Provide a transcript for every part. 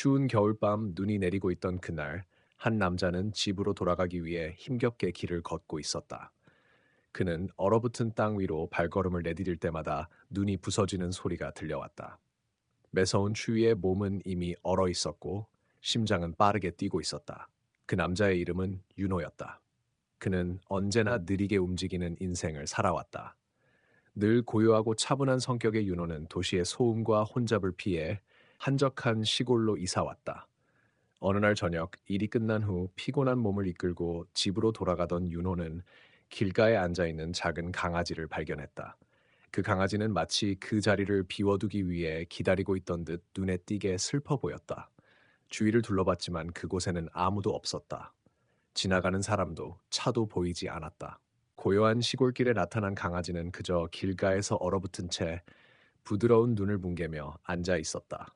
추운 겨울밤 눈이 내리고 있던 그날, 한 남자는 집으로 돌아가기 위해 힘겹게 길을 걷고 있었다. 그는 얼어붙은 땅 위로 발걸음을 내디딜 때마다 눈이 부서지는 소리가 들려왔다. 매서운 추위에 몸은 이미 얼어 있었고 심장은 빠르게 뛰고 있었다. 그 남자의 이름은 윤호였다. 그는 언제나 느리게 움직이는 인생을 살아왔다. 늘 고요하고 차분한 성격의 윤호는 도시의 소음과 혼잡을 피해 한적한 시골로 이사 왔다. 어느 날 저녁 일이 끝난 후 피곤한 몸을 이끌고 집으로 돌아가던 윤호는 길가에 앉아 있는 작은 강아지를 발견했다. 그 강아지는 마치 그 자리를 비워두기 위해 기다리고 있던 듯 눈에 띄게 슬퍼 보였다. 주위를 둘러봤지만 그곳에는 아무도 없었다. 지나가는 사람도 차도 보이지 않았다. 고요한 시골길에 나타난 강아지는 그저 길가에서 얼어붙은 채 부드러운 눈을 뭉개며 앉아 있었다.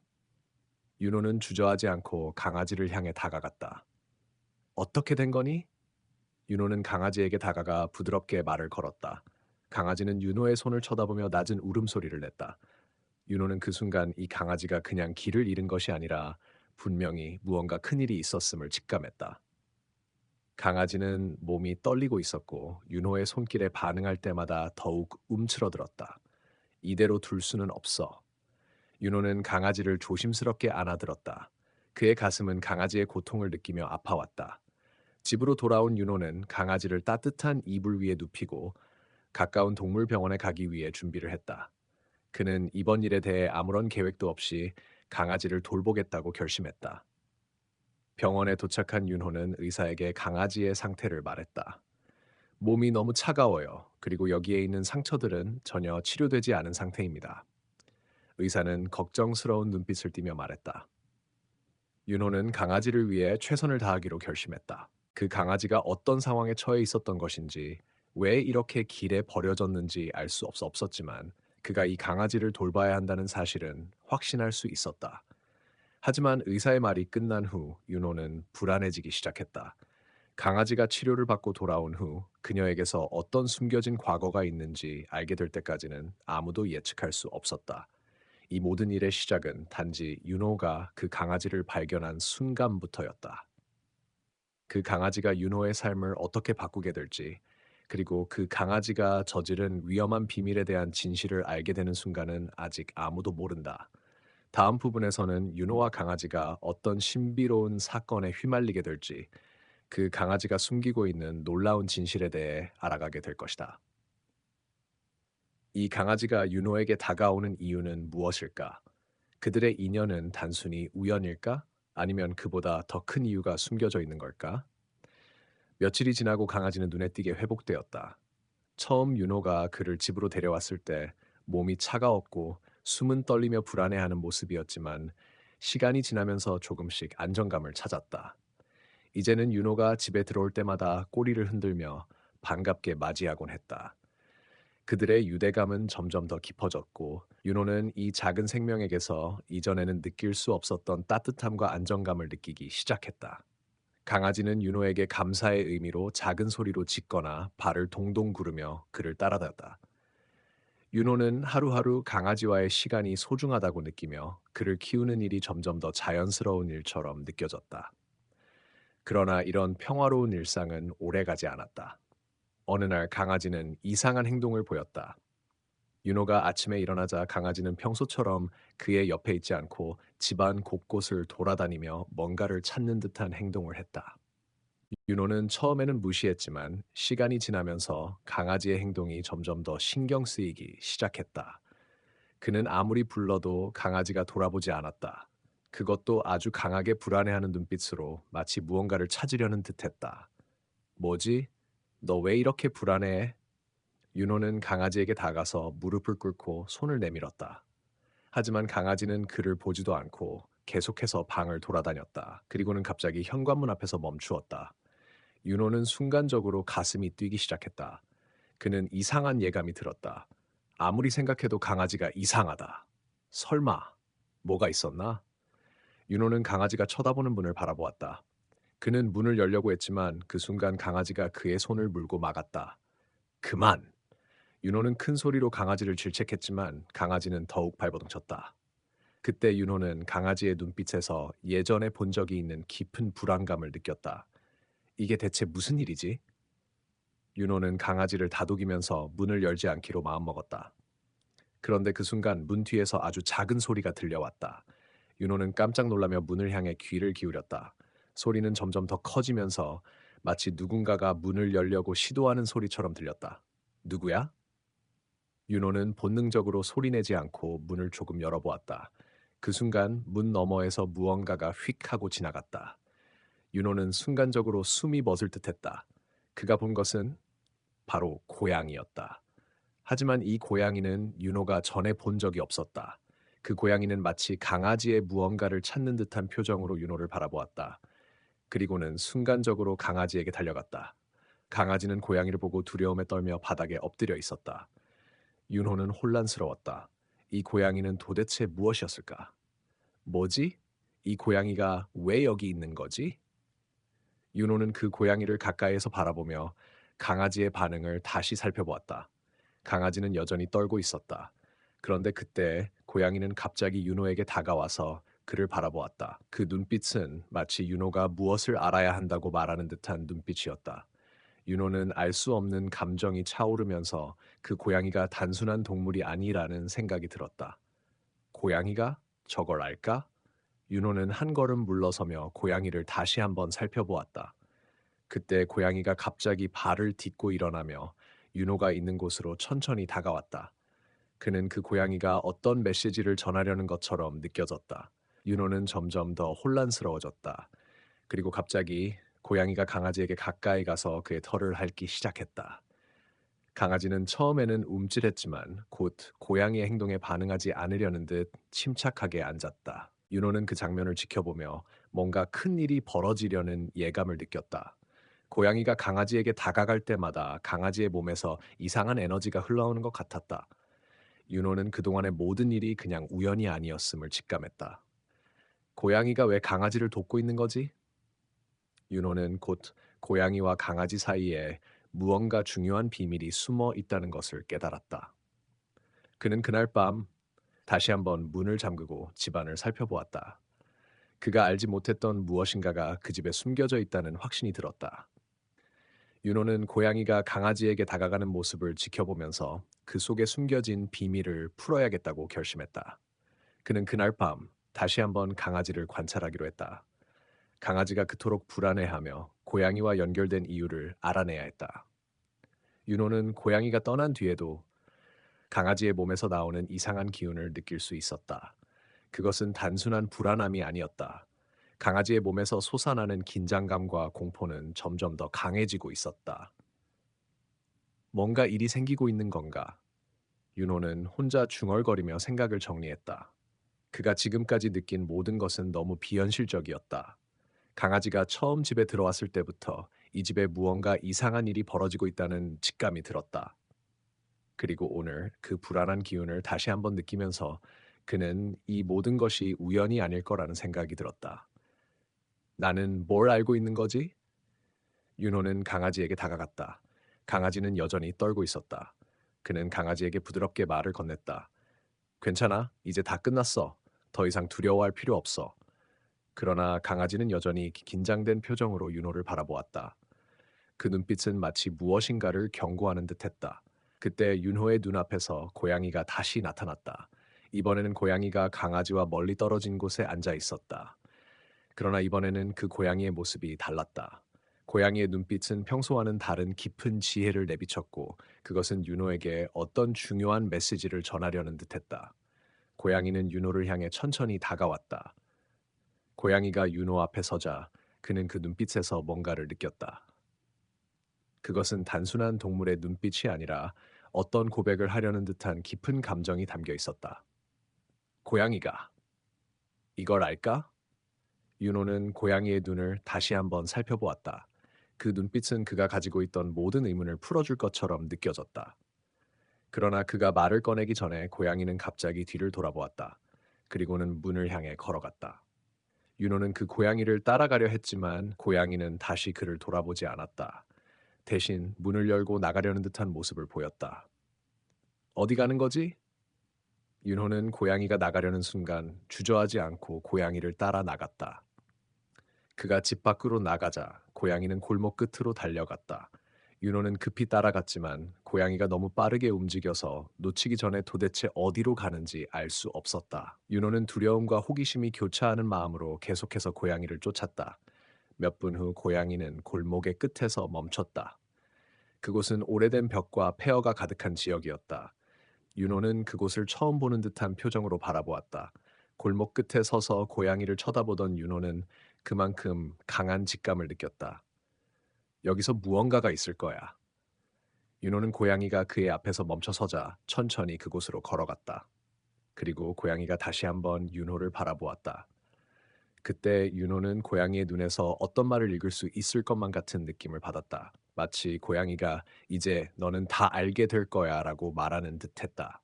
윤호는 주저하지 않고 강아지를 향해 다가갔다. 어떻게 된 거니? 윤호는 강아지에게 다가가 부드럽게 말을 걸었다. 강아지는 윤호의 손을 쳐다보며 낮은 울음소리를 냈다. 윤호는 그 순간 이 강아지가 그냥 길을 잃은 것이 아니라 분명히 무언가 큰일이 있었음을 직감했다. 강아지는 몸이 떨리고 있었고 윤호의 손길에 반응할 때마다 더욱 움츠러들었다. 이대로 둘 수는 없어. 윤호는 강아지를 조심스럽게 안아들었다. 그의 가슴은 강아지의 고통을 느끼며 아파왔다. 집으로 돌아온 윤호는 강아지를 따뜻한 이불 위에 눕히고 가까운 동물병원에 가기 위해 준비를 했다. 그는 이번 일에 대해 아무런 계획도 없이 강아지를 돌보겠다고 결심했다. 병원에 도착한 윤호는 의사에게 강아지의 상태를 말했다. 몸이 너무 차가워요. 그리고 여기에 있는 상처들은 전혀 치료되지 않은 상태입니다. 의사는 걱정스러운 눈빛을 띠며 말했다. 윤호는 강아지를 위해 최선을 다하기로 결심했다. 그 강아지가 어떤 상황에 처해 있었던 것인지, 왜 이렇게 길에 버려졌는지 알 수 없었지만 그가 이 강아지를 돌봐야 한다는 사실은 확신할 수 있었다. 하지만 의사의 말이 끝난 후 윤호는 불안해지기 시작했다. 강아지가 치료를 받고 돌아온 후 그녀에게서 어떤 숨겨진 과거가 있는지 알게 될 때까지는 아무도 예측할 수 없었다. 이 모든 일의 시작은 단지 윤호가 그 강아지를 발견한 순간부터였다. 그 강아지가 윤호의 삶을 어떻게 바꾸게 될지, 그리고 그 강아지가 저지른 위험한 비밀에 대한 진실을 알게 되는 순간은 아직 아무도 모른다. 다음 부분에서는 윤호와 강아지가 어떤 신비로운 사건에 휘말리게 될지, 그 강아지가 숨기고 있는 놀라운 진실에 대해 알아가게 될 것이다. 이 강아지가 윤호에게 다가오는 이유는 무엇일까? 그들의 인연은 단순히 우연일까? 아니면 그보다 더 큰 이유가 숨겨져 있는 걸까? 며칠이 지나고 강아지는 눈에 띄게 회복되었다. 처음 윤호가 그를 집으로 데려왔을 때 몸이 차가웠고 숨은 떨리며 불안해하는 모습이었지만 시간이 지나면서 조금씩 안정감을 찾았다. 이제는 윤호가 집에 들어올 때마다 꼬리를 흔들며 반갑게 맞이하곤 했다. 그들의 유대감은 점점 더 깊어졌고 윤호는 이 작은 생명에게서 이전에는 느낄 수 없었던 따뜻함과 안정감을 느끼기 시작했다. 강아지는 윤호에게 감사의 의미로 작은 소리로 짖거나 발을 동동 구르며 그를 따라다녔다. 윤호는 하루하루 강아지와의 시간이 소중하다고 느끼며 그를 키우는 일이 점점 더 자연스러운 일처럼 느껴졌다. 그러나 이런 평화로운 일상은 오래가지 않았다. 어느 날 강아지는 이상한 행동을 보였다. 윤호가 아침에 일어나자 강아지는 평소처럼 그의 옆에 있지 않고 집안 곳곳을 돌아다니며 뭔가를 찾는 듯한 행동을 했다. 윤호는 처음에는 무시했지만 시간이 지나면서 강아지의 행동이 점점 더 신경 쓰이기 시작했다. 그는 아무리 불러도 강아지가 돌아보지 않았다. 그것도 아주 강하게 불안해하는 눈빛으로 마치 무언가를 찾으려는 듯했다. 뭐지? 너 왜 이렇게 불안해? 윤호는 강아지에게 다가서 무릎을 꿇고 손을 내밀었다. 하지만 강아지는 그를 보지도 않고 계속해서 방을 돌아다녔다. 그리고는 갑자기 현관문 앞에서 멈추었다. 윤호는 순간적으로 가슴이 뛰기 시작했다. 그는 이상한 예감이 들었다. 아무리 생각해도 강아지가 이상하다. 설마 뭐가 있었나? 윤호는 강아지가 쳐다보는 문을 바라보았다. 그는 문을 열려고 했지만 그 순간 강아지가 그의 손을 물고 막았다. 그만! 윤호는 큰 소리로 강아지를 질책했지만 강아지는 더욱 발버둥쳤다. 그때 윤호는 강아지의 눈빛에서 예전에 본 적이 있는 깊은 불안감을 느꼈다. 이게 대체 무슨 일이지? 윤호는 강아지를 다독이면서 문을 열지 않기로 마음먹었다. 그런데 그 순간 문 뒤에서 아주 작은 소리가 들려왔다. 윤호는 깜짝 놀라며 문을 향해 귀를 기울였다. 소리는 점점 더 커지면서 마치 누군가가 문을 열려고 시도하는 소리처럼 들렸다. 누구야? 윤호는 본능적으로 소리내지 않고 문을 조금 열어보았다. 그 순간 문 너머에서 무언가가 휙 하고 지나갔다. 윤호는 순간적으로 숨이 멎을 듯했다. 그가 본 것은 바로 고양이였다. 하지만 이 고양이는 윤호가 전에 본 적이 없었다. 그 고양이는 마치 강아지의 무언가를 찾는 듯한 표정으로 윤호를 바라보았다. 그리고는 순간적으로 강아지에게 달려갔다. 강아지는 고양이를 보고 두려움에 떨며 바닥에 엎드려 있었다. 윤호는 혼란스러웠다. 이 고양이는 도대체 무엇이었을까? 뭐지? 이 고양이가 왜 여기 있는 거지? 윤호는 그 고양이를 가까이에서 바라보며 강아지의 반응을 다시 살펴보았다. 강아지는 여전히 떨고 있었다. 그런데 그때 고양이는 갑자기 윤호에게 다가와서 그를 바라보았다. 그 눈빛은 마치 윤호가 무엇을 알아야 한다고 말하는 듯한 눈빛이었다. 윤호는 알 수 없는 감정이 차오르면서 그 고양이가 단순한 동물이 아니라는 생각이 들었다. 고양이가 저걸 알까? 윤호는 한 걸음 물러서며 고양이를 다시 한번 살펴보았다. 그때 고양이가 갑자기 발을 딛고 일어나며 윤호가 있는 곳으로 천천히 다가왔다. 그는 그 고양이가 어떤 메시지를 전하려는 것처럼 느껴졌다. 윤호는 점점 더 혼란스러워졌다. 그리고 갑자기 고양이가 강아지에게 가까이 가서 그의 털을 핥기 시작했다. 강아지는 처음에는 움찔했지만 곧 고양이의 행동에 반응하지 않으려는 듯 침착하게 앉았다. 윤호는 그 장면을 지켜보며 뭔가 큰 일이 벌어지려는 예감을 느꼈다. 고양이가 강아지에게 다가갈 때마다 강아지의 몸에서 이상한 에너지가 흘러오는 것 같았다. 윤호는 그동안의 모든 일이 그냥 우연이 아니었음을 직감했다. 고양이가 왜 강아지를 돕고 있는 거지? 윤호는 곧 고양이와 강아지 사이에 무언가 중요한 비밀이 숨어 있다는 것을 깨달았다. 그는 그날 밤 다시 한번 문을 잠그고 집안을 살펴보았다. 그가 알지 못했던 무엇인가가 그 집에 숨겨져 있다는 확신이 들었다. 윤호는 고양이가 강아지에게 다가가는 모습을 지켜보면서 그 속에 숨겨진 비밀을 풀어야겠다고 결심했다. 그는 그날 밤 다시 한번 강아지를 관찰하기로 했다. 강아지가 그토록 불안해하며 고양이와 연결된 이유를 알아내야 했다. 윤호는 고양이가 떠난 뒤에도 강아지의 몸에서 나오는 이상한 기운을 느낄 수 있었다. 그것은 단순한 불안함이 아니었다. 강아지의 몸에서 솟아나는 긴장감과 공포는 점점 더 강해지고 있었다. 뭔가 일이 생기고 있는 건가? 윤호는 혼자 중얼거리며 생각을 정리했다. 그가 지금까지 느낀 모든 것은 너무 비현실적이었다. 강아지가 처음 집에 들어왔을 때부터 이 집에 무언가 이상한 일이 벌어지고 있다는 직감이 들었다. 그리고 오늘 그 불안한 기운을 다시 한번 느끼면서 그는 이 모든 것이 우연이 아닐 거라는 생각이 들었다. 나는 뭘 알고 있는 거지? 윤호는 강아지에게 다가갔다. 강아지는 여전히 떨고 있었다. 그는 강아지에게 부드럽게 말을 건넸다. 괜찮아. 이제 다 끝났어. 더 이상 두려워할 필요 없어. 그러나 강아지는 여전히 긴장된 표정으로 윤호를 바라보았다. 그 눈빛은 마치 무엇인가를 경고하는 듯했다. 그때 윤호의 눈앞에서 고양이가 다시 나타났다. 이번에는 고양이가 강아지와 멀리 떨어진 곳에 앉아 있었다. 그러나 이번에는 그 고양이의 모습이 달랐다. 고양이의 눈빛은 평소와는 다른 깊은 지혜를 내비쳤고 그것은 윤호에게 어떤 중요한 메시지를 전하려는 듯했다. 고양이는 윤호를 향해 천천히 다가왔다. 고양이가 윤호 앞에 서자 그는 그 눈빛에서 뭔가를 느꼈다. 그것은 단순한 동물의 눈빛이 아니라 어떤 고백을 하려는 듯한 깊은 감정이 담겨 있었다. 고양이가 이걸 알까? 윤호는 고양이의 눈을 다시 한번 살펴보았다. 그 눈빛은 그가 가지고 있던 모든 의문을 풀어줄 것처럼 느껴졌다. 그러나 그가 말을 꺼내기 전에 고양이는 갑자기 뒤를 돌아보았다. 그리고는 문을 향해 걸어갔다. 윤호는 그 고양이를 따라가려 했지만 고양이는 다시 그를 돌아보지 않았다. 대신 문을 열고 나가려는 듯한 모습을 보였다. 어디 가는 거지? 윤호는 고양이가 나가려는 순간 주저하지 않고 고양이를 따라 나갔다. 그가 집 밖으로 나가자 고양이는 골목 끝으로 달려갔다. 윤호는 급히 따라갔지만 고양이가 너무 빠르게 움직여서 놓치기 전에 도대체 어디로 가는지 알 수 없었다. 윤호는 두려움과 호기심이 교차하는 마음으로 계속해서 고양이를 쫓았다. 몇 분 후 고양이는 골목의 끝에서 멈췄다. 그곳은 오래된 벽과 폐허가 가득한 지역이었다. 윤호는 그곳을 처음 보는 듯한 표정으로 바라보았다. 골목 끝에 서서 고양이를 쳐다보던 윤호는 그만큼 강한 직감을 느꼈다. 여기서 무언가가 있을 거야. 윤호는 고양이가 그의 앞에서 멈춰서자 천천히 그곳으로 걸어갔다. 그리고 고양이가 다시 한번 윤호를 바라보았다. 그때 윤호는 고양이의 눈에서 어떤 말을 읽을 수 있을 것만 같은 느낌을 받았다. 마치 고양이가 이제 너는 다 알게 될 거야 라고 말하는 듯 했다.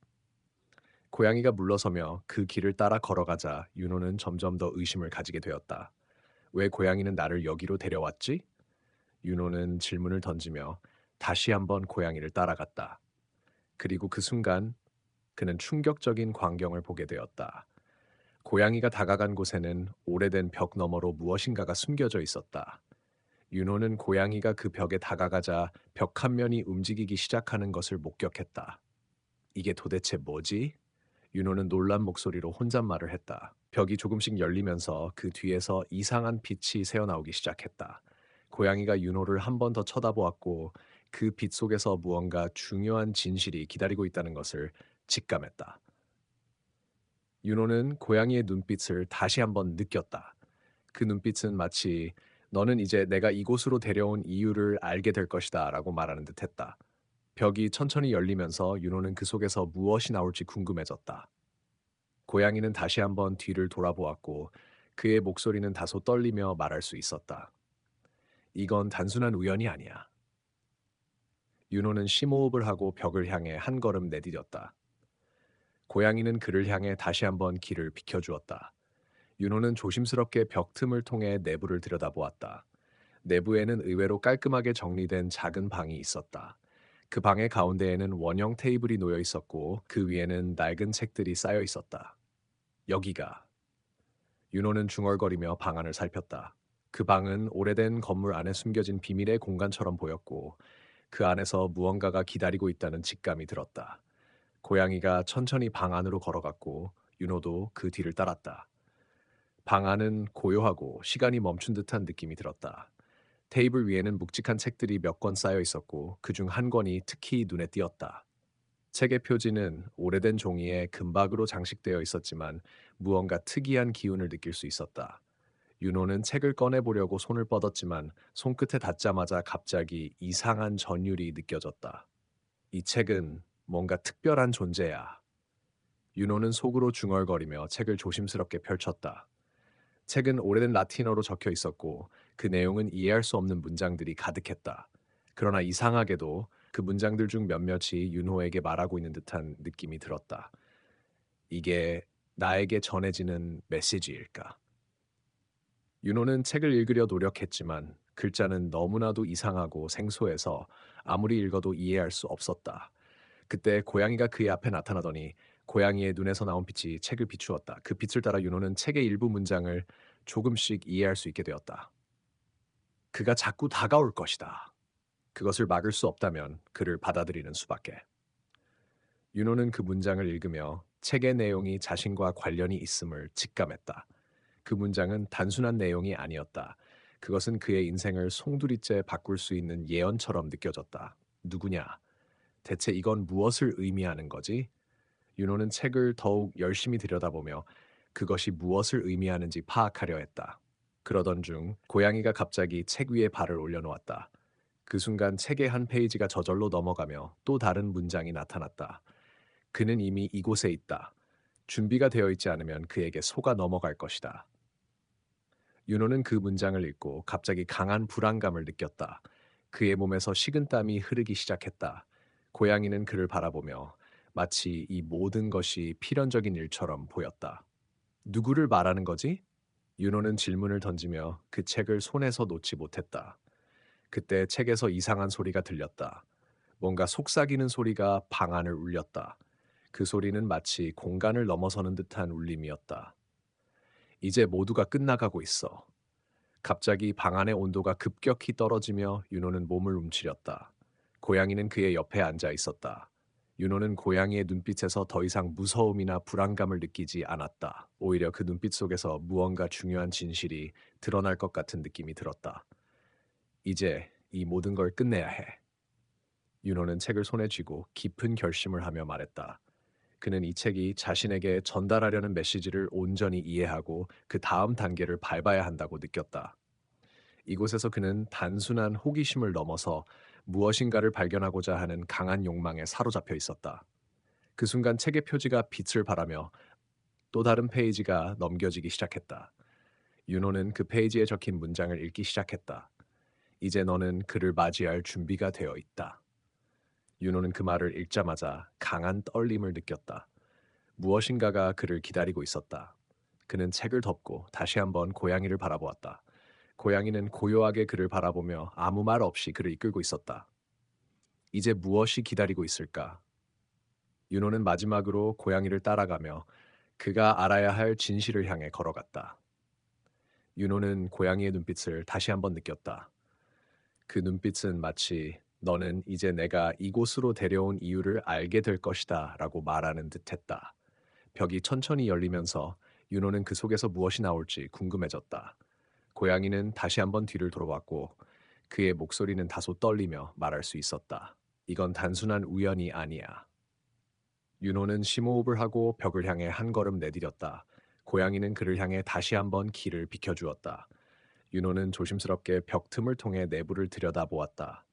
고양이가 물러서며 그 길을 따라 걸어가자 윤호는 점점 더 의심을 가지게 되었다. 왜 고양이는 나를 여기로 데려왔지? 윤호는 질문을 던지며 다시 한번 고양이를 따라갔다. 그리고 그 순간 그는 충격적인 광경을 보게 되었다. 고양이가 다가간 곳에는 오래된 벽 너머로 무엇인가가 숨겨져 있었다. 윤호는 고양이가 그 벽에 다가가자 벽 한 면이 움직이기 시작하는 것을 목격했다. 이게 도대체 뭐지? 윤호는 놀란 목소리로 혼잣말을 했다. 벽이 조금씩 열리면서 그 뒤에서 이상한 빛이 새어나오기 시작했다. 고양이가 윤호를 한 번 더 쳐다보았고 그 빛 속에서 무언가 중요한 진실이 기다리고 있다는 것을 직감했다. 윤호는 고양이의 눈빛을 다시 한번 느꼈다. 그 눈빛은 마치 너는 이제 내가 이곳으로 데려온 이유를 알게 될 것이다 라고 말하는 듯 했다. 벽이 천천히 열리면서 윤호는 그 속에서 무엇이 나올지 궁금해졌다. 고양이는 다시 한번 뒤를 돌아보았고 그의 목소리는 다소 떨리며 말할 수 있었다. 이건 단순한 우연이 아니야. 윤호는 심호흡을 하고 벽을 향해 한 걸음 내디뎠다. 고양이는 그를 향해 다시 한번 길을 비켜주었다. 윤호는 조심스럽게 벽 틈을 통해 내부를 들여다보았다. 내부에는 의외로 깔끔하게 정리된 작은 방이 있었다. 그 방의 가운데에는 원형 테이블이 놓여 있었고 그 위에는 낡은 책들이 쌓여 있었다. 여기가. 윤호는 중얼거리며 방 안을 살폈다. 그 방은 오래된 건물 안에 숨겨진 비밀의 공간처럼 보였고 그 안에서 무언가가 기다리고 있다는 직감이 들었다. 고양이가 천천히 방 안으로 걸어갔고 윤호도 그 뒤를 따랐다. 방 안은 고요하고 시간이 멈춘 듯한 느낌이 들었다. 테이블 위에는 묵직한 책들이 몇 권 쌓여 있었고 그중 한 권이 특히 눈에 띄었다. 책의 표지는 오래된 종이에 금박으로 장식되어 있었지만 무언가 특이한 기운을 느낄 수 있었다. 윤호는 책을 꺼내보려고 손을 뻗었지만 손끝에 닿자마자 갑자기 이상한 전율이 느껴졌다. 이 책은 뭔가 특별한 존재야. 윤호는 속으로 중얼거리며 책을 조심스럽게 펼쳤다. 책은 오래된 라틴어로 적혀 있었고 그 내용은 이해할 수 없는 문장들이 가득했다. 그러나 이상하게도 그 문장들 중 몇몇이 윤호에게 말하고 있는 듯한 느낌이 들었다. 이게 나에게 전해지는 메시지일까? 윤호는 책을 읽으려 노력했지만 글자는 너무나도 이상하고 생소해서 아무리 읽어도 이해할 수 없었다. 그때 고양이가 그의 앞에 나타나더니 고양이의 눈에서 나온 빛이 책을 비추었다. 그 빛을 따라 윤호는 책의 일부 문장을 조금씩 이해할 수 있게 되었다. 그가 자꾸 다가올 것이다. 그것을 막을 수 없다면 그를 받아들이는 수밖에. 윤호는 그 문장을 읽으며 책의 내용이 자신과 관련이 있음을 직감했다. 그 문장은 단순한 내용이 아니었다. 그것은 그의 인생을 송두리째 바꿀 수 있는 예언처럼 느껴졌다. 누구냐? 대체 이건 무엇을 의미하는 거지? 윤호는 책을 더욱 열심히 들여다보며 그것이 무엇을 의미하는지 파악하려 했다. 그러던 중 고양이가 갑자기 책 위에 발을 올려놓았다. 그 순간 책의 한 페이지가 저절로 넘어가며 또 다른 문장이 나타났다. 그는 이미 이곳에 있다. 준비가 되어 있지 않으면 그에게 속아 넘어갈 것이다. 윤호는 그 문장을 읽고 갑자기 강한 불안감을 느꼈다. 그의 몸에서 식은땀이 흐르기 시작했다. 고양이는 그를 바라보며 마치 이 모든 것이 필연적인 일처럼 보였다. 누구를 말하는 거지? 윤호는 질문을 던지며 그 책을 손에서 놓지 못했다. 그때 책에서 이상한 소리가 들렸다. 뭔가 속삭이는 소리가 방 안을 울렸다. 그 소리는 마치 공간을 넘어서는 듯한 울림이었다. 이제 모두가 끝나가고 있어. 갑자기 방 안의 온도가 급격히 떨어지며 윤호는 몸을 움츠렸다. 고양이는 그의 옆에 앉아 있었다. 윤호는 고양이의 눈빛에서 더 이상 무서움이나 불안감을 느끼지 않았다. 오히려 그 눈빛 속에서 무언가 중요한 진실이 드러날 것 같은 느낌이 들었다. 이제 이 모든 걸 끝내야 해. 윤호는 책을 손에 쥐고 깊은 결심을 하며 말했다. 그는 이 책이 자신에게 전달하려는 메시지를 온전히 이해하고 그 다음 단계를 밟아야 한다고 느꼈다. 이곳에서 그는 단순한 호기심을 넘어서 무엇인가를 발견하고자 하는 강한 욕망에 사로잡혀 있었다. 그 순간 책의 표지가 빛을 발하며 또 다른 페이지가 넘겨지기 시작했다. 윤호는 그 페이지에 적힌 문장을 읽기 시작했다. 이제 너는 그를 맞이할 준비가 되어 있다. 윤호는 그 말을 읽자마자 강한 떨림을 느꼈다. 무엇인가가 그를 기다리고 있었다. 그는 책을 덮고 다시 한번 고양이를 바라보았다. 고양이는 고요하게 그를 바라보며 아무 말 없이 그를 이끌고 있었다. 이제 무엇이 기다리고 있을까? 윤호는 마지막으로 고양이를 따라가며 그가 알아야 할 진실을 향해 걸어갔다. 윤호는 고양이의 눈빛을 다시 한번 느꼈다. 그 눈빛은 마치 너는 이제 내가 이곳으로 데려온 이유를 알게 될 것이다 라고 말하는 듯했다. 벽이 천천히 열리면서 윤호는 그 속에서 무엇이 나올지 궁금해졌다. 고양이는 다시 한번 뒤를 돌아봤고 그의 목소리는 다소 떨리며 말할 수 있었다. 이건 단순한 우연이 아니야. 윤호는 심호흡을 하고 벽을 향해 한 걸음 내디뎠다. 고양이는 그를 향해 다시 한번 길을 비켜주었다. 윤호는 조심스럽게 벽 틈을 통해 내부를 들여다보았다.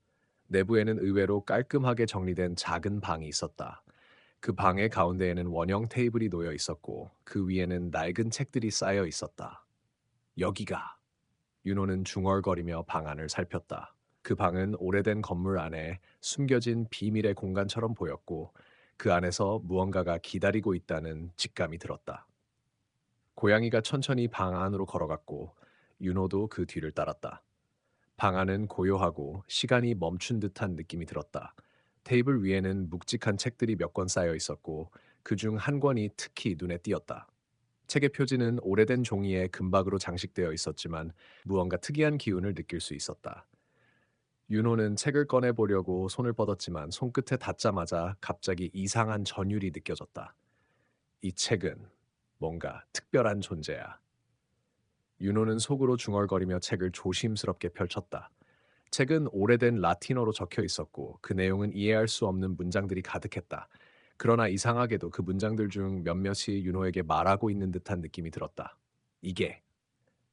내부에는 의외로 깔끔하게 정리된 작은 방이 있었다. 그 방의 가운데에는 원형 테이블이 놓여 있었고 그 위에는 낡은 책들이 쌓여 있었다. 여기가. 윤호는 중얼거리며 방 안을 살폈다. 그 방은 오래된 건물 안에 숨겨진 비밀의 공간처럼 보였고 그 안에서 무언가가 기다리고 있다는 직감이 들었다. 고양이가 천천히 방 안으로 걸어갔고 윤호도 그 뒤를 따랐다. 방 안은 고요하고 시간이 멈춘 듯한 느낌이 들었다. 테이블 위에는 묵직한 책들이 몇 권 쌓여 있었고 그중 한 권이 특히 눈에 띄었다. 책의 표지는 오래된 종이에 금박으로 장식되어 있었지만 무언가 특이한 기운을 느낄 수 있었다. 윤호는 책을 꺼내 보려고 손을 뻗었지만 손끝에 닿자마자 갑자기 이상한 전율이 느껴졌다. 이 책은 뭔가 특별한 존재야. 윤호는 속으로 중얼거리며 책을 조심스럽게 펼쳤다. 책은 오래된 라틴어로 적혀 있었고 그 내용은 이해할 수 없는 문장들이 가득했다. 그러나 이상하게도 그 문장들 중 몇몇이 윤호에게 말하고 있는 듯한 느낌이 들었다. 이게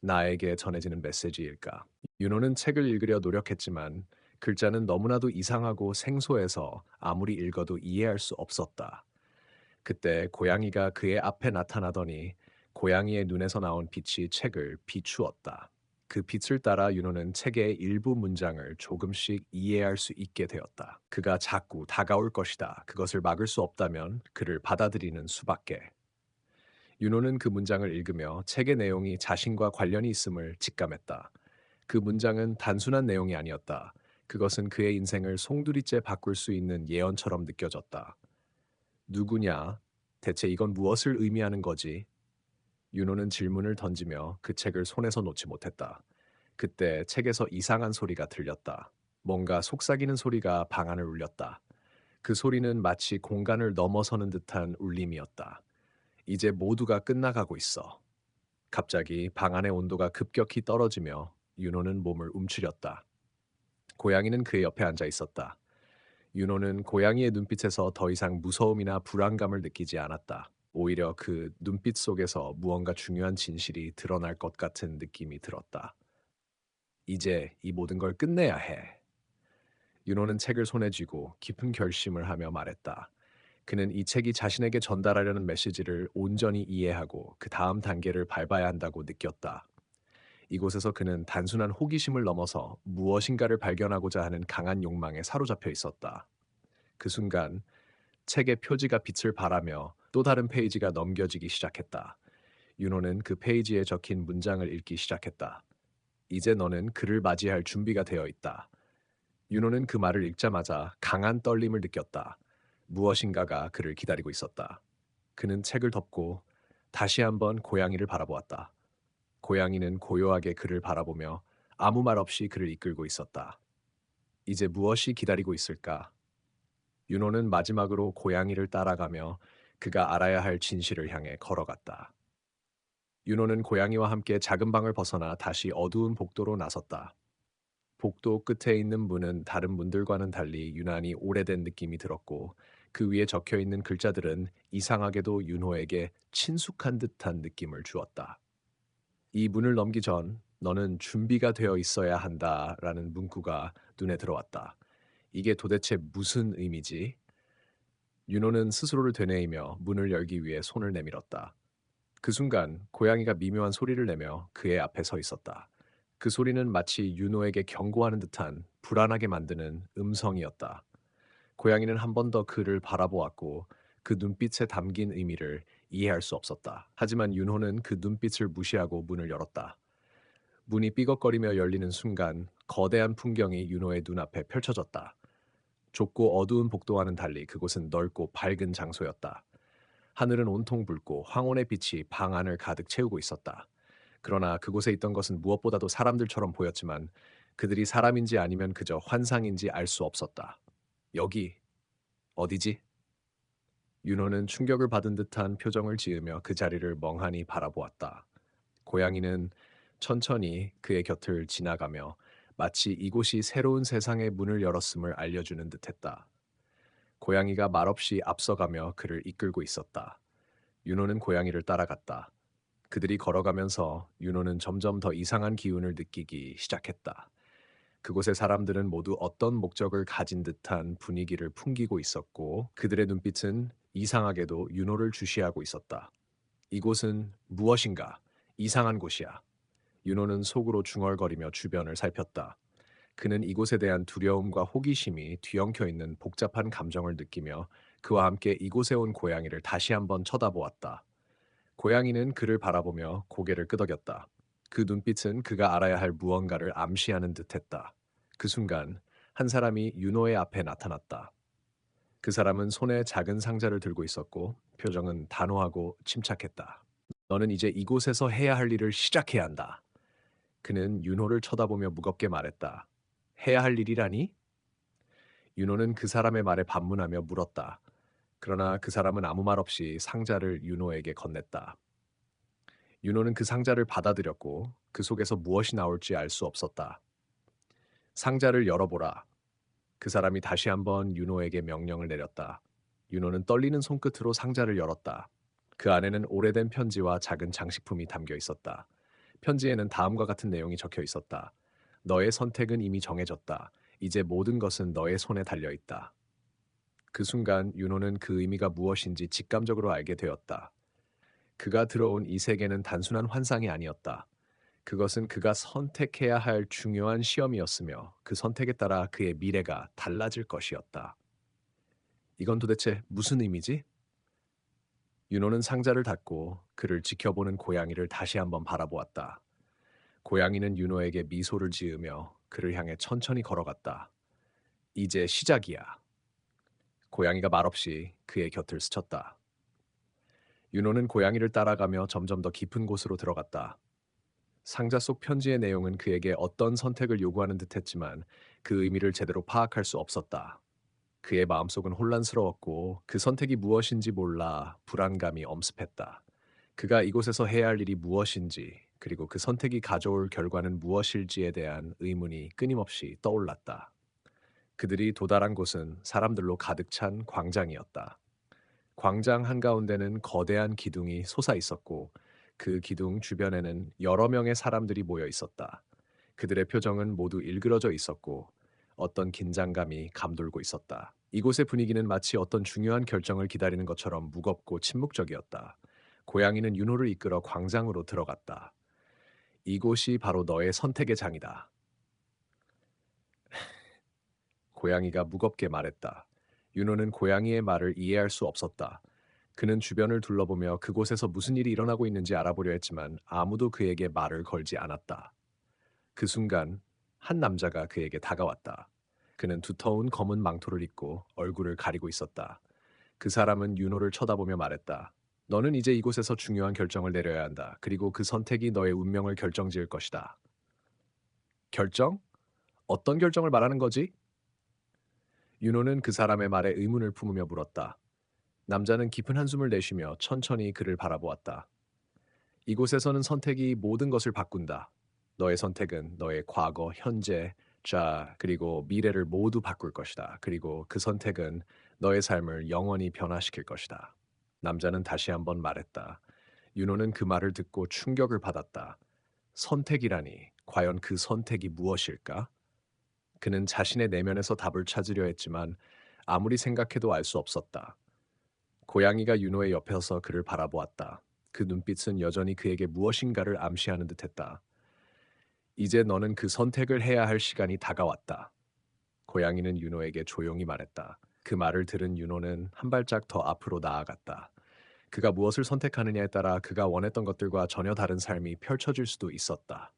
나에게 전해지는 메시지일까? 윤호는 책을 읽으려 노력했지만 글자는 너무나도 이상하고 생소해서 아무리 읽어도 이해할 수 없었다. 그때 고양이가 그의 앞에 나타나더니 고양이의 눈에서 나온 빛이 책을 비추었다. 그 빛을 따라 윤호는 책의 일부 문장을 조금씩 이해할 수 있게 되었다. 그가 자꾸 다가올 것이다. 그것을 막을 수 없다면 그를 받아들이는 수밖에. 윤호는 그 문장을 읽으며 책의 내용이 자신과 관련이 있음을 직감했다. 그 문장은 단순한 내용이 아니었다. 그것은 그의 인생을 송두리째 바꿀 수 있는 예언처럼 느껴졌다. 누구냐? 대체 이건 무엇을 의미하는 거지? 윤호는 질문을 던지며 그 책을 손에서 놓지 못했다. 그때 책에서 이상한 소리가 들렸다. 뭔가 속삭이는 소리가 방 안을 울렸다. 그 소리는 마치 공간을 넘어서는 듯한 울림이었다. 이제 모두가 끝나가고 있어. 갑자기 방 안의 온도가 급격히 떨어지며 윤호는 몸을 움츠렸다. 고양이는 그의 옆에 앉아 있었다. 윤호는 고양이의 눈빛에서 더 이상 무서움이나 불안감을 느끼지 않았다. 오히려 그 눈빛 속에서 무언가 중요한 진실이 드러날 것 같은 느낌이 들었다. 이제 이 모든 걸 끝내야 해. 윤호는 책을 손에 쥐고 깊은 결심을 하며 말했다. 그는 이 책이 자신에게 전달하려는 메시지를 온전히 이해하고 그 다음 단계를 밟아야 한다고 느꼈다. 이곳에서 그는 단순한 호기심을 넘어서 무엇인가를 발견하고자 하는 강한 욕망에 사로잡혀 있었다. 그 순간 책의 표지가 빛을 발하며 또 다른 페이지가 넘겨지기 시작했다. 윤호는 그 페이지에 적힌 문장을 읽기 시작했다. 이제 너는 그를 맞이할 준비가 되어 있다. 윤호는 그 말을 읽자마자 강한 떨림을 느꼈다. 무엇인가가 그를 기다리고 있었다. 그는 책을 덮고 다시 한번 고양이를 바라보았다. 고양이는 고요하게 그를 바라보며 아무 말 없이 그를 이끌고 있었다. 이제 무엇이 기다리고 있을까? 윤호는 마지막으로 고양이를 따라가며 그가 알아야 할 진실을 향해 걸어갔다. 윤호는 고양이와 함께 작은 방을 벗어나 다시 어두운 복도로 나섰다. 복도 끝에 있는 문은 다른 문들과는 달리 유난히 오래된 느낌이 들었고 그 위에 적혀 있는 글자들은 이상하게도 윤호에게 친숙한 듯한 느낌을 주었다. 이 문을 넘기 전 너는 준비가 되어 있어야 한다라는 문구가 눈에 들어왔다. 이게 도대체 무슨 의미지? 윤호는 스스로를 되뇌이며 문을 열기 위해 손을 내밀었다. 그 순간 고양이가 미묘한 소리를 내며 그의 앞에 서 있었다. 그 소리는 마치 윤호에게 경고하는 듯한 불안하게 만드는 음성이었다. 고양이는 한 번 더 그를 바라보았고 그 눈빛에 담긴 의미를 이해할 수 없었다. 하지만 윤호는 그 눈빛을 무시하고 문을 열었다. 문이 삐걱거리며 열리는 순간 거대한 풍경이 윤호의 눈앞에 펼쳐졌다. 좁고 어두운 복도와는 달리 그곳은 넓고 밝은 장소였다. 하늘은 온통 붉고 황혼의 빛이 방 안을 가득 채우고 있었다. 그러나 그곳에 있던 것은 무엇보다도 사람들처럼 보였지만 그들이 사람인지 아니면 그저 환상인지 알 수 없었다. 여기 어디지? 윤호는 충격을 받은 듯한 표정을 지으며 그 자리를 멍하니 바라보았다. 고양이는 천천히 그의 곁을 지나가며 마치 이곳이 새로운 세상의 문을 열었음을 알려주는 듯했다. 고양이가 말없이 앞서가며 그를 이끌고 있었다. 윤호는 고양이를 따라갔다. 그들이 걸어가면서 윤호는 점점 더 이상한 기운을 느끼기 시작했다. 그곳의 사람들은 모두 어떤 목적을 가진 듯한 분위기를 풍기고 있었고 그들의 눈빛은 이상하게도 윤호를 주시하고 있었다. 이곳은 무엇인가 이상한 곳이야. 윤호는 속으로 중얼거리며 주변을 살폈다. 그는 이곳에 대한 두려움과 호기심이 뒤엉켜 있는 복잡한 감정을 느끼며 그와 함께 이곳에 온 고양이를 다시 한번 쳐다보았다. 고양이는 그를 바라보며 고개를 끄덕였다. 그 눈빛은 그가 알아야 할 무언가를 암시하는 듯했다. 그 순간 한 사람이 윤호의 앞에 나타났다. 그 사람은 손에 작은 상자를 들고 있었고 표정은 단호하고 침착했다. 너는 이제 이곳에서 해야 할 일을 시작해야 한다. 그는 윤호를 쳐다보며 무겁게 말했다. 해야 할 일이라니? 윤호는 그 사람의 말에 반문하며 물었다. 그러나 그 사람은 아무 말 없이 상자를 윤호에게 건넸다. 윤호는 그 상자를 받아들였고 그 속에서 무엇이 나올지 알 수 없었다. 상자를 열어보라. 그 사람이 다시 한번 윤호에게 명령을 내렸다. 윤호는 떨리는 손끝으로 상자를 열었다. 그 안에는 오래된 편지와 작은 장식품이 담겨 있었다. 편지에는 다음과 같은 내용이 적혀 있었다. 너의 선택은 이미 정해졌다. 이제 모든 것은 너의 손에 달려 있다. 그 순간 윤호는 그 의미가 무엇인지 직감적으로 알게 되었다. 그가 들어온 이 세계는 단순한 환상이 아니었다. 그것은 그가 선택해야 할 중요한 시험이었으며 그 선택에 따라 그의 미래가 달라질 것이었다. 이건 도대체 무슨 의미지? 윤호는 상자를 닫고 그를 지켜보는 고양이를 다시 한번 바라보았다. 고양이는 윤호에게 미소를 지으며 그를 향해 천천히 걸어갔다. 이제 시작이야. 고양이가 말없이 그의 곁을 스쳤다. 윤호는 고양이를 따라가며 점점 더 깊은 곳으로 들어갔다. 상자 속 편지의 내용은 그에게 어떤 선택을 요구하는 듯했지만 그 의미를 제대로 파악할 수 없었다. 그의 마음속은 혼란스러웠고 그 선택이 무엇인지 몰라 불안감이 엄습했다. 그가 이곳에서 해야 할 일이 무엇인지 그리고 그 선택이 가져올 결과는 무엇일지에 대한 의문이 끊임없이 떠올랐다. 그들이 도달한 곳은 사람들로 가득 찬 광장이었다. 광장 한가운데는 거대한 기둥이 솟아 있었고 그 기둥 주변에는 여러 명의 사람들이 모여 있었다. 그들의 표정은 모두 일그러져 있었고 어떤 긴장감이 감돌고 있었다. 이곳의 분위기는 마치 어떤 중요한 결정을 기다리는 것처럼 무겁고 침묵적이었다. 고양이는 윤호를 이끌어 광장으로 들어갔다. 이곳이 바로 너의 선택의 장이다. 고양이가 무겁게 말했다. 윤호는 고양이의 말을 이해할 수 없었다. 그는 주변을 둘러보며 그곳에서 무슨 일이 일어나고 있는지 알아보려 했지만 아무도 그에게 말을 걸지 않았다. 그 순간 한 남자가 그에게 다가왔다. 그는 두터운 검은 망토를 입고 얼굴을 가리고 있었다. 그 사람은 윤호를 쳐다보며 말했다. 너는 이제 이곳에서 중요한 결정을 내려야 한다. 그리고 그 선택이 너의 운명을 결정지을 것이다. 결정? 어떤 결정을 말하는 거지? 윤호는 그 사람의 말에 의문을 품으며 물었다. 남자는 깊은 한숨을 내쉬며 천천히 그를 바라보았다. 이곳에서는 선택이 모든 것을 바꾼다. 너의 선택은 너의 과거, 현재, 그리고 미래를 모두 바꿀 것이다. 그리고 그 선택은 너의 삶을 영원히 변화시킬 것이다. 남자는 다시 한번 말했다. 윤호는 그 말을 듣고 충격을 받았다. 선택이라니, 과연 그 선택이 무엇일까? 그는 자신의 내면에서 답을 찾으려 했지만 아무리 생각해도 알 수 없었다. 고양이가 윤호의 옆에 서 그를 바라보았다. 그 눈빛은 여전히 그에게 무엇인가를 암시하는 듯했다. 이제 너는 그 선택을 해야 할 시간이 다가왔다. 고양이는 윤호에게 조용히 말했다. 그 말을 들은 윤호는 한 발짝 더 앞으로 나아갔다. 그가 무엇을 선택하느냐에 따라 그가 원했던 것들과 전혀 다른 삶이 펼쳐질 수도 있었다.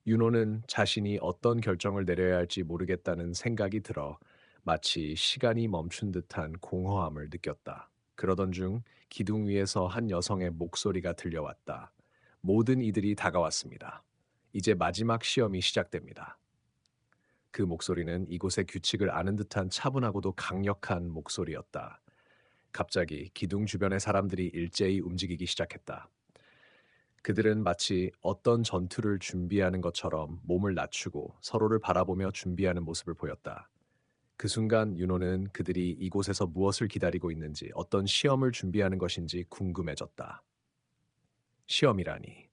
윤호는 자신이 어떤 결정을 내려야 할지 모르겠다는 생각이 들어 마치 시간이 멈춘 듯한 공허함을 느꼈다. 그러던 중 기둥 위에서 한 여성의 목소리가 들려왔다. 모든 이들이 다가왔습니다. 이제 마지막 시험이 시작됩니다. 그 목소리는 이곳의 규칙을 아는 듯한 차분하고도 강력한 목소리였다. 갑자기 기둥 주변의 사람들이 일제히 움직이기 시작했다. 그들은 마치 어떤 전투를 준비하는 것처럼 몸을 낮추고 서로를 바라보며 준비하는 모습을 보였다. 그 순간 윤호는 그들이 이곳에서 무엇을 기다리고 있는지, 어떤 시험을 준비하는 것인지 궁금해졌다. 시험이라니.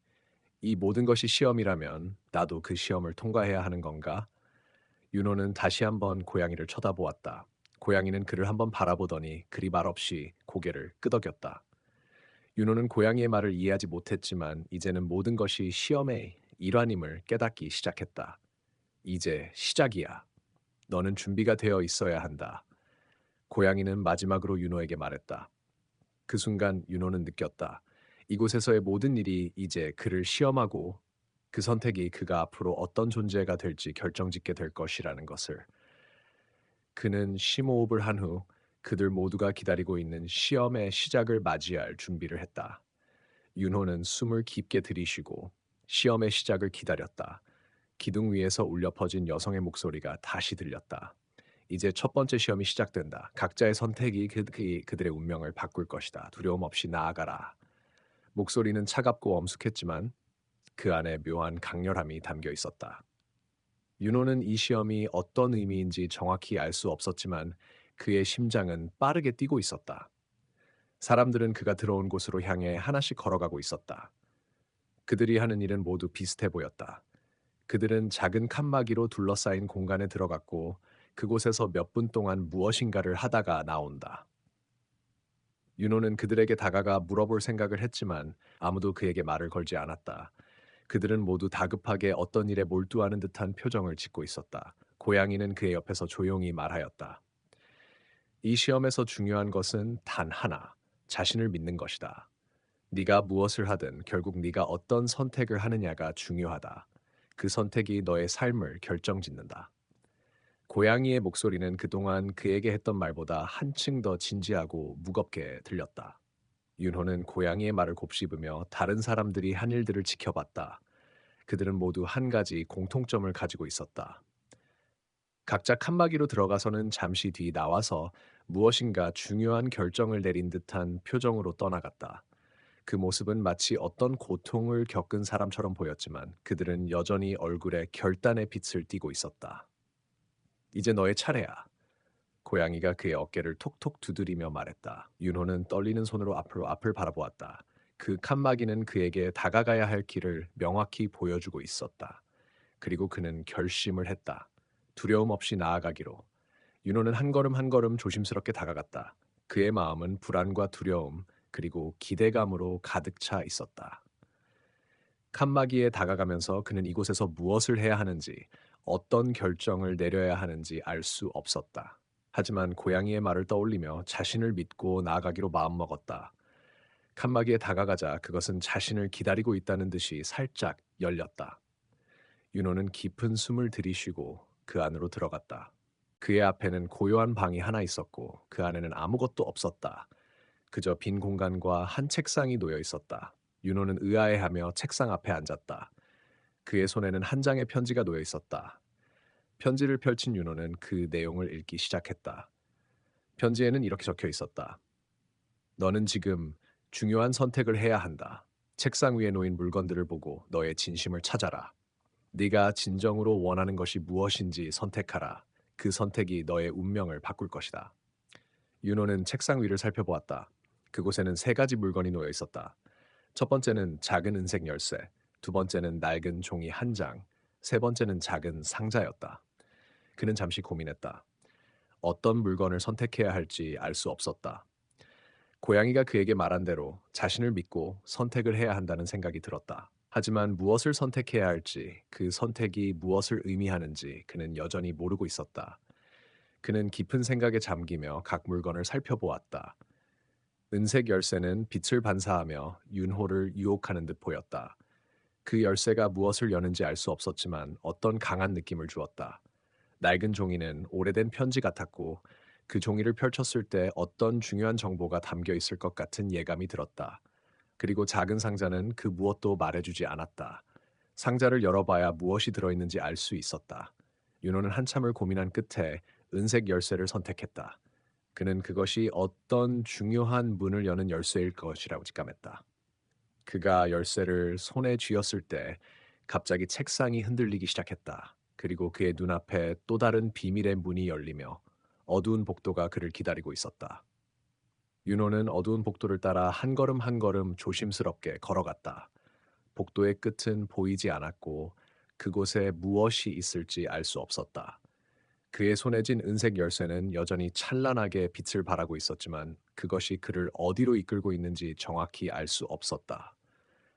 이 모든 것이 시험이라면 나도 그 시험을 통과해야 하는 건가? 윤호는 다시 한번 고양이를 쳐다보았다. 고양이는 그를 한번 바라보더니 그리 말없이 고개를 끄덕였다. 윤호는 고양이의 말을 이해하지 못했지만 이제는 모든 것이 시험의 일환임을 깨닫기 시작했다. 이제 시작이야. 너는 준비가 되어 있어야 한다. 고양이는 마지막으로 윤호에게 말했다. 그 순간 윤호는 느꼈다. 이곳에서의 모든 일이 이제 그를 시험하고 그 선택이 그가 앞으로 어떤 존재가 될지 결정짓게 될 것이라는 것을. 그는 심호흡을 한 후 그들 모두가 기다리고 있는 시험의 시작을 맞이할 준비를 했다. 윤호는 숨을 깊게 들이쉬고 시험의 시작을 기다렸다. 기둥 위에서 울려 퍼진 여성의 목소리가 다시 들렸다. 이제 첫 번째 시험이 시작된다. 각자의 선택이 그들의 운명을 바꿀 것이다. 두려움 없이 나아가라. 목소리는 차갑고 엄숙했지만 그 안에 묘한 강렬함이 담겨 있었다. 윤호는 이 시험이 어떤 의미인지 정확히 알 수 없었지만 그의 심장은 빠르게 뛰고 있었다. 사람들은 그가 들어온 곳으로 향해 하나씩 걸어가고 있었다. 그들이 하는 일은 모두 비슷해 보였다. 그들은 작은 칸막이로 둘러싸인 공간에 들어갔고 그곳에서 몇 분 동안 무엇인가를 하다가 나온다. 윤호는 그들에게 다가가 물어볼 생각을 했지만 아무도 그에게 말을 걸지 않았다. 그들은 모두 다급하게 어떤 일에 몰두하는 듯한 표정을 짓고 있었다. 고양이는 그의 옆에서 조용히 말하였다. 이 시험에서 중요한 것은 단 하나, 자신을 믿는 것이다. 네가 무엇을 하든 결국 네가 어떤 선택을 하느냐가 중요하다. 그 선택이 너의 삶을 결정짓는다. 고양이의 목소리는 그동안 그에게 했던 말보다 한층 더 진지하고 무겁게 들렸다. 윤호는 고양이의 말을 곱씹으며 다른 사람들이 한 일들을 지켜봤다. 그들은 모두 한 가지 공통점을 가지고 있었다. 각자 칸막이로 들어가서는 잠시 뒤 나와서 무엇인가 중요한 결정을 내린 듯한 표정으로 떠나갔다. 그 모습은 마치 어떤 고통을 겪은 사람처럼 보였지만 그들은 여전히 얼굴에 결단의 빛을 띠고 있었다. 이제 너의 차례야. 고양이가 그의 어깨를 톡톡 두드리며 말했다. 윤호는 떨리는 손으로 앞을 바라보았다. 그 칸막이는 그에게 다가가야 할 길을 명확히 보여주고 있었다. 그리고 그는 결심을 했다. 두려움 없이 나아가기로. 윤호는 한 걸음 한 걸음 조심스럽게 다가갔다. 그의 마음은 불안과 두려움, 그리고 기대감으로 가득 차 있었다. 칸막이에 다가가면서 그는 이곳에서 무엇을 해야 하는지, 어떤 결정을 내려야 하는지 알 수 없었다. 하지만 고양이의 말을 떠올리며 자신을 믿고 나아가기로 마음먹었다. 칸막이에 다가가자 그것은 자신을 기다리고 있다는 듯이 살짝 열렸다. 윤호는 깊은 숨을 들이쉬고 그 안으로 들어갔다. 그의 앞에는 고요한 방이 하나 있었고 그 안에는 아무것도 없었다. 그저 빈 공간과 한 책상이 놓여 있었다. 윤호는 의아해하며 책상 앞에 앉았다. 그의 손에는 한 장의 편지가 놓여 있었다. 편지를 펼친 윤호는 그 내용을 읽기 시작했다. 편지에는 이렇게 적혀 있었다. 너는 지금 중요한 선택을 해야 한다. 책상 위에 놓인 물건들을 보고 너의 진심을 찾아라. 네가 진정으로 원하는 것이 무엇인지 선택하라. 그 선택이 너의 운명을 바꿀 것이다. 윤호는 책상 위를 살펴보았다. 그곳에는 세 가지 물건이 놓여 있었다. 첫 번째는 작은 은색 열쇠, 두 번째는 낡은 종이 한 장, 세 번째는 작은 상자였다. 그는 잠시 고민했다. 어떤 물건을 선택해야 할지 알 수 없었다. 고양이가 그에게 말한 대로 자신을 믿고 선택을 해야 한다는 생각이 들었다. 하지만 무엇을 선택해야 할지, 그 선택이 무엇을 의미하는지 그는 여전히 모르고 있었다. 그는 깊은 생각에 잠기며 각 물건을 살펴보았다. 은색 열쇠는 빛을 반사하며 윤호를 유혹하는 듯 보였다. 그 열쇠가 무엇을 여는지 알 수 없었지만 어떤 강한 느낌을 주었다. 낡은 종이는 오래된 편지 같았고 그 종이를 펼쳤을 때 어떤 중요한 정보가 담겨 있을 것 같은 예감이 들었다. 그리고 작은 상자는 그 무엇도 말해주지 않았다. 상자를 열어봐야 무엇이 들어있는지 알 수 있었다. 윤호는 한참을 고민한 끝에 은색 열쇠를 선택했다. 그는 그것이 어떤 중요한 문을 여는 열쇠일 것이라고 직감했다. 그가 열쇠를 손에 쥐었을 때 갑자기 책상이 흔들리기 시작했다. 그리고 그의 눈앞에 또 다른 비밀의 문이 열리며 어두운 복도가 그를 기다리고 있었다. 윤호는 어두운 복도를 따라 한 걸음 한 걸음 조심스럽게 걸어갔다. 복도의 끝은 보이지 않았고 그곳에 무엇이 있을지 알 수 없었다. 그의 손에 쥔 은색 열쇠는 여전히 찬란하게 빛을 발하고 있었지만 그것이 그를 어디로 이끌고 있는지 정확히 알 수 없었다.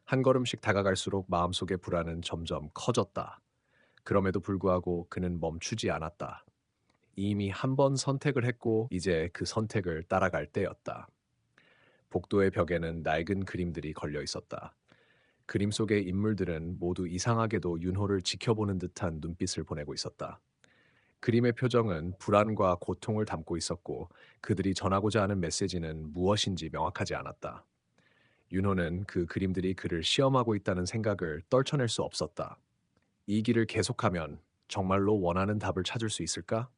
한 걸음씩 다가갈수록 마음속의 불안은 점점 커졌다. 그럼에도 불구하고 그는 멈추지 않았다. 이미 한 번 선택을 했고 이제 그 선택을 따라갈 때였다. 복도의 벽에는 낡은 그림들이 걸려 있었다. 그림 속의 인물들은 모두 이상하게도 윤호를 지켜보는 듯한 눈빛을 보내고 있었다. 그림의 표정은 불안과 고통을 담고 있었고 그들이 전하고자 하는 메시지는 무엇인지 명확하지 않았다. 윤호는 그 그림들이 그를 시험하고 있다는 생각을 떨쳐낼 수 없었다. 이 길을 계속하면 정말로 원하는 답을 찾을 수 있을까?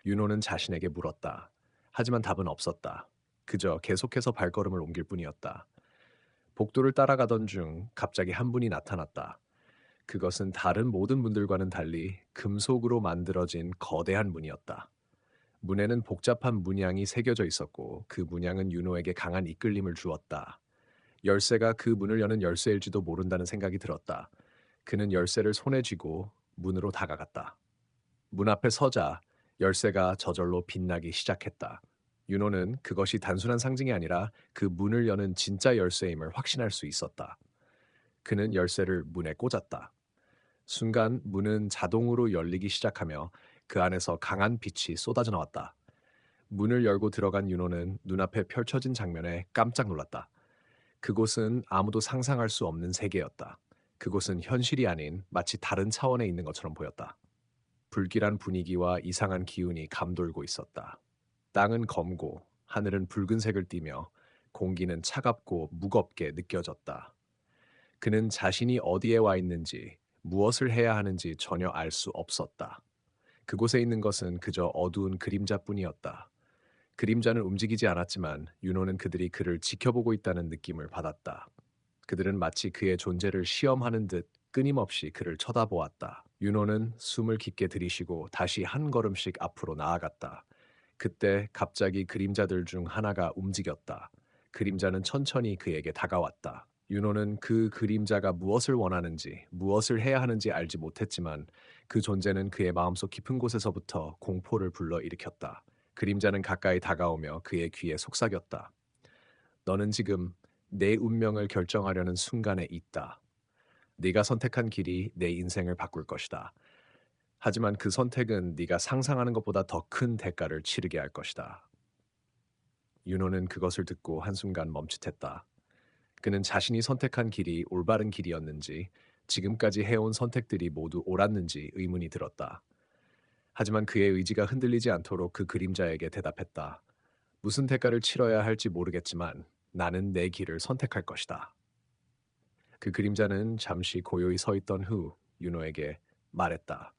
윤호는 자신에게 물었다. 하지만 답은 없었다. 그저 계속해서 발걸음을 옮길 뿐이었다. 복도를 따라가던 중 갑자기 한 분이 나타났다. 그것은 다른 모든 문들과는 달리 금속으로 만들어진 거대한 문이었다. 문에는 복잡한 문양이 새겨져 있었고 그 문양은 윤호에게 강한 이끌림을 주었다. 열쇠가 그 문을 여는 열쇠일지도 모른다는 생각이 들었다. 그는 열쇠를 손에 쥐고 문으로 다가갔다. 문 앞에 서자 열쇠가 저절로 빛나기 시작했다. 윤호는 그것이 단순한 상징이 아니라 그 문을 여는 진짜 열쇠임을 확신할 수 있었다. 그는 열쇠를 문에 꽂았다. 순간 문은 자동으로 열리기 시작하며 그 안에서 강한 빛이 쏟아져 나왔다. 문을 열고 들어간 윤호는 눈앞에 펼쳐진 장면에 깜짝 놀랐다. 그곳은 아무도 상상할 수 없는 세계였다. 그곳은 현실이 아닌 마치 다른 차원에 있는 것처럼 보였다. 불길한 분위기와 이상한 기운이 감돌고 있었다. 땅은 검고 하늘은 붉은색을 띠며 공기는 차갑고 무겁게 느껴졌다. 그는 자신이 어디에 와 있는지 무엇을 해야 하는지 전혀 알 수 없었다. 그곳에 있는 것은 그저 어두운 그림자뿐이었다. 그림자는 움직이지 않았지만 윤호는 그들이 그를 지켜보고 있다는 느낌을 받았다. 그들은 마치 그의 존재를 시험하는 듯 끊임없이 그를 쳐다보았다. 윤호는 숨을 깊게 들이쉬고 다시 한 걸음씩 앞으로 나아갔다. 그때 갑자기 그림자들 중 하나가 움직였다. 그림자는 천천히 그에게 다가왔다. 윤호는 그 그림자가 무엇을 원하는지, 무엇을 해야 하는지 알지 못했지만 그 존재는 그의 마음속 깊은 곳에서부터 공포를 불러일으켰다. 그림자는 가까이 다가오며 그의 귀에 속삭였다. 너는 지금 내 운명을 결정하려는 순간에 있다. 네가 선택한 길이 내 인생을 바꿀 것이다. 하지만 그 선택은 네가 상상하는 것보다 더 큰 대가를 치르게 할 것이다. 윤호는 그것을 듣고 한순간 멈칫했다. 그는 자신이 선택한 길이 올바른 길이었는지, 지금까지 해온 선택들이 모두 옳았는지 의문이 들었다. 하지만 그의 의지가 흔들리지 않도록 그 그림자에게 대답했다. 무슨 대가를 치러야 할지 모르겠지만 나는 내 길을 선택할 것이다. 그 그림자는 잠시 고요히 서 있던 후 윤호에게 말했다.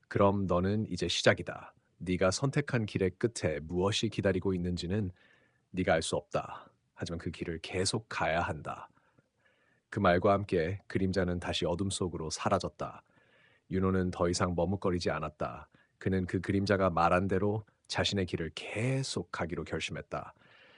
그럼 너는 이제 시작이다. 네가 선택한 길의 끝에 무엇이 기다리고 있는지는 네가 알 수 없다. 하지만 그 길을 계속 가야 한다. 그 말과 함께 그림자는 다시 어둠 속으로 사라졌다. 윤호는 더 이상 머뭇거리지 않았다. 그는 그 그림자가 말한 대로 자신의 길을 계속 가기로 결심했다.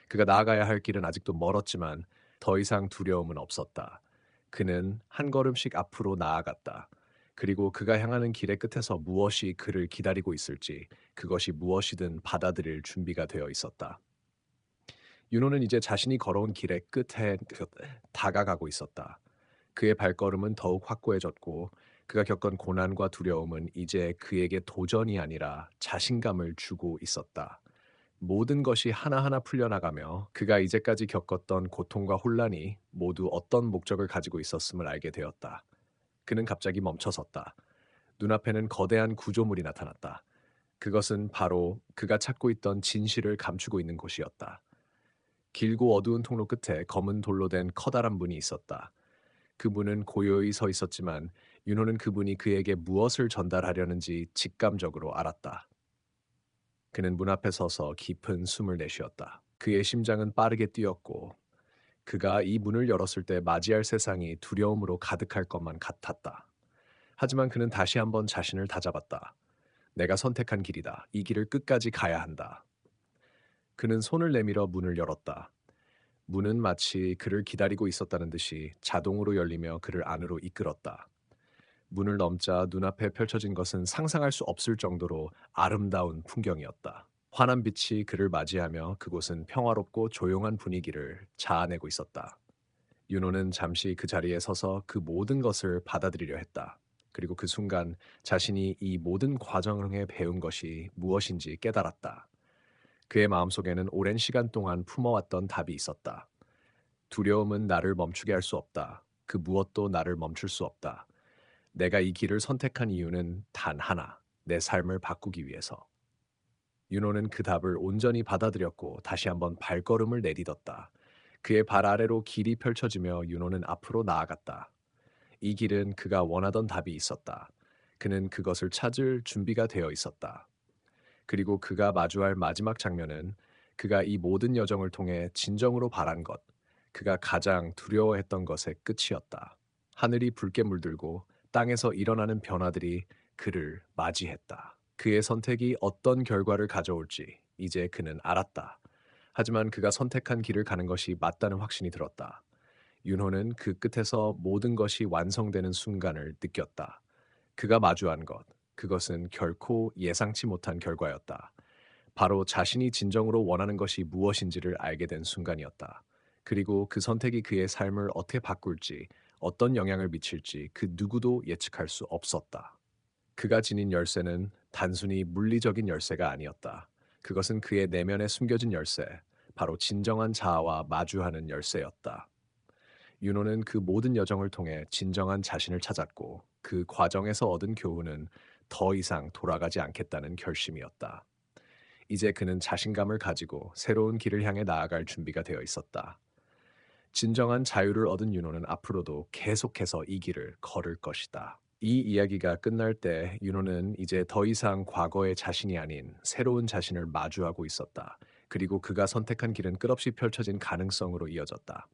그가 나아가야 할 길은 아직도 멀었지만 더 이상 두려움은 없었다. 그는 한 걸음씩 앞으로 나아갔다. 그리고 그가 향하는 길의 끝에서 무엇이 그를 기다리고 있을지, 그것이 무엇이든 받아들일 준비가 되어 있었다. 윤호는 이제 자신이 걸어온 길의 끝에 다가가고 있었다. 그의 발걸음은 더욱 확고해졌고 그가 겪은 고난과 두려움은 이제 그에게 도전이 아니라 자신감을 주고 있었다. 모든 것이 하나하나 풀려나가며 그가 이제까지 겪었던 고통과 혼란이 모두 어떤 목적을 가지고 있었음을 알게 되었다. 그는 갑자기 멈춰섰다. 눈앞에는 거대한 구조물이 나타났다. 그것은 바로 그가 찾고 있던 진실을 감추고 있는 곳이었다. 길고 어두운 통로 끝에 검은 돌로 된 커다란 문이 있었다. 그 문은 고요히 서 있었지만 윤호는 그분이 그에게 무엇을 전달하려는지 직감적으로 알았다. 그는 문 앞에 서서 깊은 숨을 내쉬었다. 그의 심장은 빠르게 뛰었고 그가 이 문을 열었을 때 맞이할 세상이 두려움으로 가득할 것만 같았다. 하지만 그는 다시 한번 자신을 다잡았다. 내가 선택한 길이다. 이 길을 끝까지 가야 한다. 그는 손을 내밀어 문을 열었다. 문은 마치 그를 기다리고 있었다는 듯이 자동으로 열리며 그를 안으로 이끌었다. 문을 넘자 눈앞에 펼쳐진 것은 상상할 수 없을 정도로 아름다운 풍경이었다. 환한 빛이 그를 맞이하며 그곳은 평화롭고 조용한 분위기를 자아내고 있었다. 윤호는 잠시 그 자리에 서서 그 모든 것을 받아들이려 했다. 그리고 그 순간 자신이 이 모든 과정을 배운 것이 무엇인지 깨달았다. 그의 마음속에는 오랜 시간 동안 품어왔던 답이 있었다. 두려움은 나를 멈추게 할 수 없다. 그 무엇도 나를 멈출 수 없다. 내가 이 길을 선택한 이유는 단 하나, 내 삶을 바꾸기 위해서. 윤호는 그 답을 온전히 받아들였고 다시 한번 발걸음을 내딛었다. 그의 발 아래로 길이 펼쳐지며 윤호는 앞으로 나아갔다. 이 길은 그가 원하던 답이 있었다. 그는 그것을 찾을 준비가 되어 있었다. 그리고 그가 마주할 마지막 장면은 그가 이 모든 여정을 통해 진정으로 바란 것, 그가 가장 두려워했던 것의 끝이었다. 하늘이 붉게 물들고 땅에서 일어나는 변화들이 그를 맞이했다. 그의 선택이 어떤 결과를 가져올지 이제 그는 알았다. 하지만 그가 선택한 길을 가는 것이 맞다는 확신이 들었다. 윤호는 그 끝에서 모든 것이 완성되는 순간을 느꼈다. 그가 마주한 것, 그것은 결코 예상치 못한 결과였다. 바로 자신이 진정으로 원하는 것이 무엇인지를 알게 된 순간이었다. 그리고 그 선택이 그의 삶을 어떻게 바꿀지, 어떤 영향을 미칠지 그 누구도 예측할 수 없었다. 그가 지닌 열쇠는 단순히 물리적인 열쇠가 아니었다. 그것은 그의 내면에 숨겨진 열쇠, 바로 진정한 자아와 마주하는 열쇠였다. 윤호는 그 모든 여정을 통해 진정한 자신을 찾았고 그 과정에서 얻은 교훈은 더 이상 돌아가지 않겠다는 결심이었다. 이제 그는 자신감을 가지고 새로운 길을 향해 나아갈 준비가 되어 있었다. 진정한 자유를 얻은 윤호는 앞으로도 계속해서 이 길을 걸을 것이다. 이 이야기가 끝날 때 윤호는 이제 더 이상 과거의 자신이 아닌 새로운 자신을 마주하고 있었다. 그리고 그가 선택한 길은 끝없이 펼쳐진 가능성으로 이어졌다.